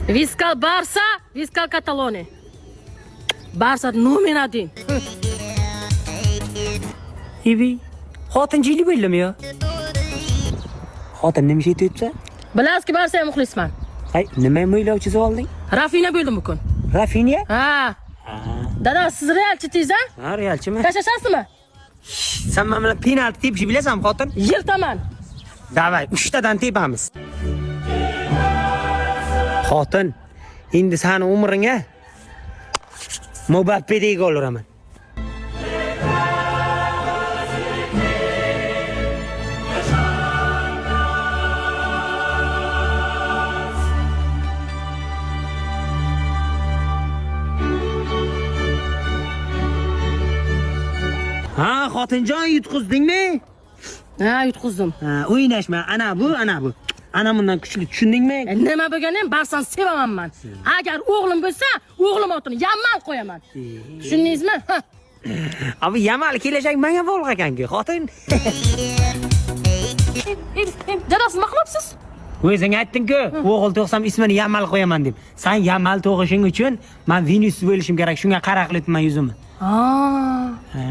Viscal Barça, Viscal Cataloni. Barça nomen один. Ibi. Xotinchilik bo'ldimi yo? Xotin nima ish etibsa? Bilasizki Barça'ya muxlisman. Hay, nima mo'ylov chizib olding? Rafinha bo'ldim bugun. Rafinha? Ha. Dada, siz Realchisiz a? Ha, Realchimi? Tashashasizmi? Sen men bilan penalti tepishni bilasanmi, xotin? Yirtaman. Davay, 3 tadan tepamiz. Xotin, endi seni umringga Mbappedek oluraman. Ha, xotinjon yutqizdingmi? Ha, yutqizdim. Ha, o'ynashma. Ana bu. Ana bundan kuchli, tushundingmi? Nima bo'lganim Barçani sevaman men. Agar o'g'lim bo'lsa, o'g'lim otini Yamal qo'yaman. Tushundingizmi? Ha. Abi Yamal kelajak menga bog'liq ekan-ku, xotin. Dada, siz nima qilyapsiz? O'zing aytding-ku, o'g'il tug'sam ismini Yamal qo'yaman deb. Sen Yamal tug'ishing uchun men Vinicius bo'lishim kerak, shunga qara qilyapman yuzimni. Ha. Ha.